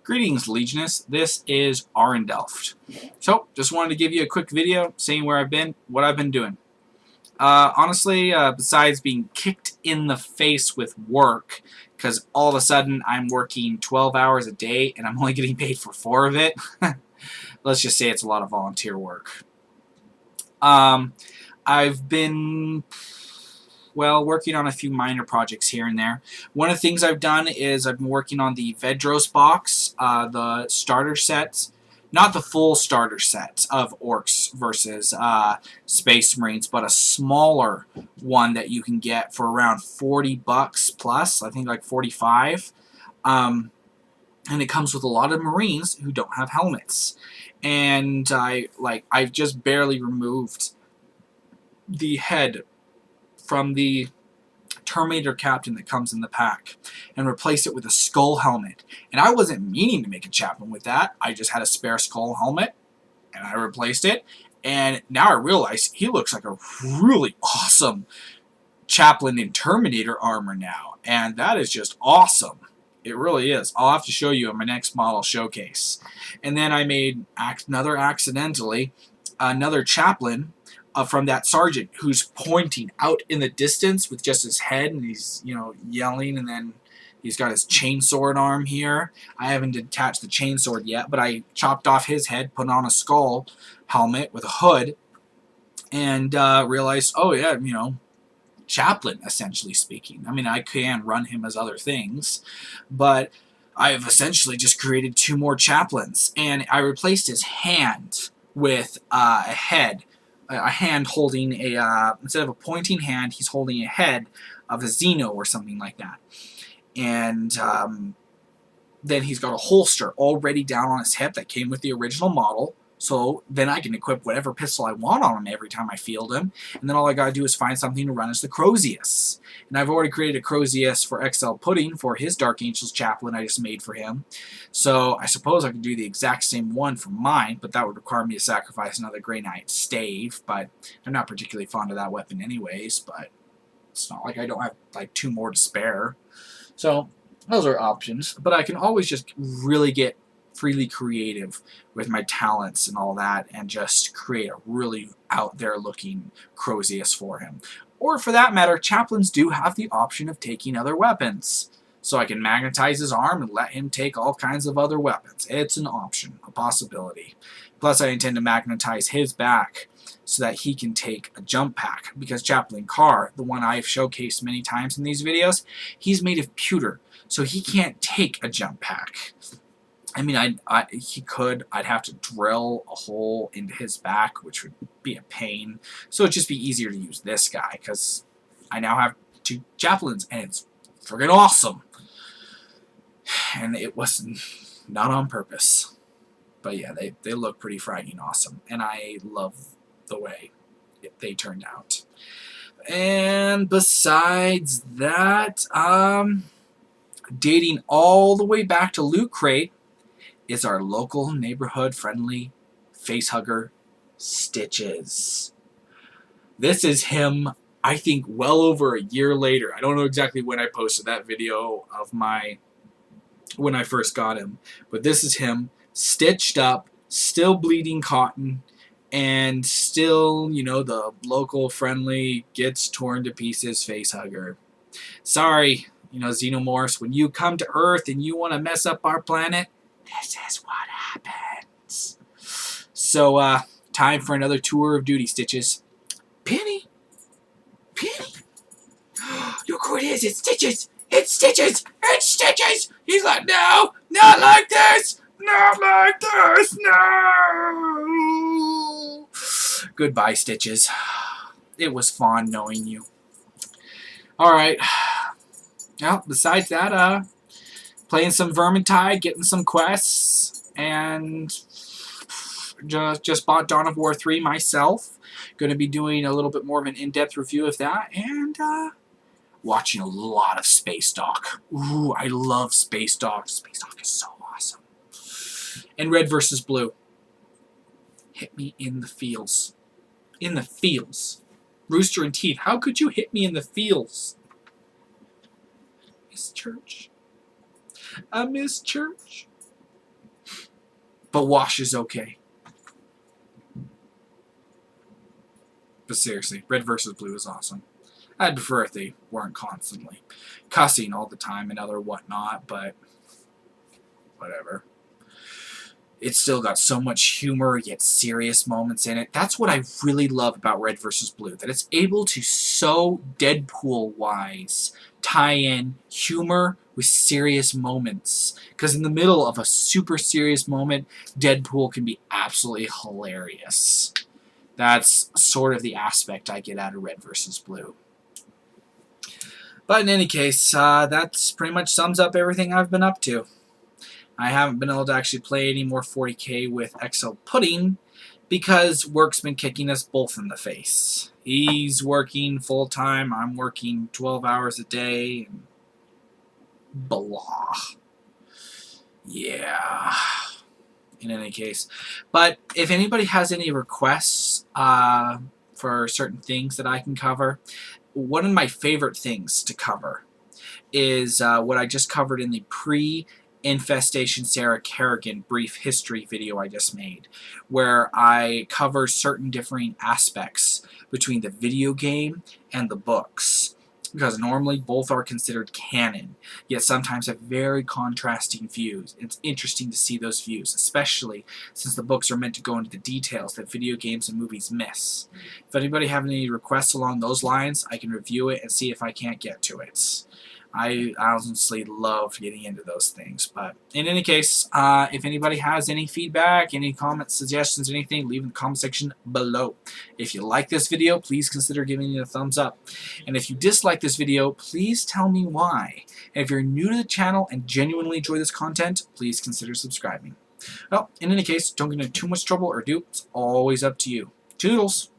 Greetings, Legionist. This is Delft. So, just wanted to give you a quick video saying where I've been, what I've been doing. Honestly, besides being kicked in the face with work, because all of a sudden I'm working 12 hours a day and I'm only getting paid for 4 of it, let's just say it's a lot of volunteer work. I've been working on a few minor projects here and there. One of the things I've done is I've been working on the Vedros box, the starter sets, not the full starter sets of Orcs versus Space Marines, but a smaller one that you can get for around 40 bucks plus, I think like 45. And it comes with a lot of Marines who don't have helmets. And I've just barely removed the head from the Terminator captain that comes in the pack and replace it with a skull helmet. And I wasn't meaning to make a chaplain with that. I just had a spare skull helmet and I replaced it. And now I realize he looks like a really awesome chaplain in Terminator armor now. And that is just awesome. It really is. I'll have to show you in my next model showcase. And then I made another chaplain from that sergeant who's pointing out in the distance with just his head, and he's, yelling, and then he's got his chainsword arm here. I haven't detached the chainsword yet, but I chopped off his head, put on a skull helmet with a hood, and realized, oh yeah, chaplain, essentially speaking. I mean, I can run him as other things, but I've essentially just created 2 more chaplains, and I replaced his hand with a head. A hand holding instead of a pointing hand, he's holding a head of a Xeno or something like that. And then he's got a holster already down on his hip that came with the original model. So then I can equip whatever pistol I want on him every time I field him. And then all I gotta do is find something to run as the Crozius. And I've already created a Crozius for XL Pudding for his Dark Angels chaplain I just made for him. So I suppose I could do the exact same one for mine, but that would require me to sacrifice another Grey Knight stave. But I'm not particularly fond of that weapon anyways, but it's not like I don't have like 2 more to spare. So those are options. But I can always just really get freely creative with my talents and all that, and just create a really out there looking Crozius for him. Or for that matter, chaplains do have the option of taking other weapons. So I can magnetize his arm and let him take all kinds of other weapons. It's an option, a possibility. Plus I intend to magnetize his back so that he can take a jump pack, because Chaplain Carr, the one I've showcased many times in these videos, he's made of pewter, so he can't take a jump pack. I mean, he could. I'd have to drill a hole into his back, which would be a pain. So it'd just be easier to use this guy, because I now have 2 chaplains, and it's friggin' awesome. And it wasn't not on purpose. But yeah, they look pretty fragging awesome. And I love the way they turned out. And besides that, dating all the way back to Loot Crate, is our local neighborhood-friendly facehugger, Stitches. This is him, I think, well over a year later. I don't know exactly when I posted that video of when I first got him, but this is him, stitched up, still bleeding cotton, and still, the local-friendly, gets torn to pieces facehugger. Sorry, Xenomorphs, when you come to Earth and you want to mess up our planet, this is what happens. So, time for another tour of duty, Stitches. Penny? Penny? Look who it is, it's Stitches! It's Stitches! It's Stitches! He's like, no! Not like this! Not like this! No! Goodbye, Stitches. It was fun knowing you. Alright. Well, besides that, playing some Vermintide, getting some quests, and just bought Dawn of War 3 myself. Going to be doing a little bit more of an in-depth review of that, and watching a lot of Space Dock. Ooh, I love Space Dock. Space Dock is so awesome. And Red versus Blue. Hit me in the feels. In the feels. Rooster and Teeth, how could you hit me in the feels? Miss Church. I miss church. but wash is okay. But seriously, red versus blue is awesome. I'd prefer if they weren't constantly cussing all the time and other whatnot, but whatever. It's still got so much humor, yet serious moments in it. That's what I really love about Red vs. Blue, that it's able to so Deadpool-wise tie in humor with serious moments. Because in the middle of a super serious moment, Deadpool can be absolutely hilarious. That's sort of the aspect I get out of Red vs. Blue. But in any case, that's pretty much sums up everything I've been up to. I haven't been able to actually play any more 40k with XL Pudding because work's been kicking us both in the face. He's working full-time, I'm working 12 hours a day, and blah. Yeah. In any case. But if anybody has any requests for certain things that I can cover, one of my favorite things to cover is what I just covered in the Infestation Sarah Kerrigan brief history video I just made, where I cover certain differing aspects between the video game and the books, because normally both are considered canon, yet sometimes have very contrasting views. It's interesting to see those views, especially since the books are meant to go into the details that video games and movies miss. If anybody have any requests along those lines, I can review it and see if I can't get to it. I honestly love getting into those things. But in any case, if anybody has any feedback, any comments, suggestions, anything, leave in the comment section below. If you like this video, please consider giving it a thumbs up. And if you dislike this video, please tell me why. And if you're new to the channel and genuinely enjoy this content, please consider subscribing. Well, in any case, don't get into too much trouble or ado. It's always up to you. Toodles!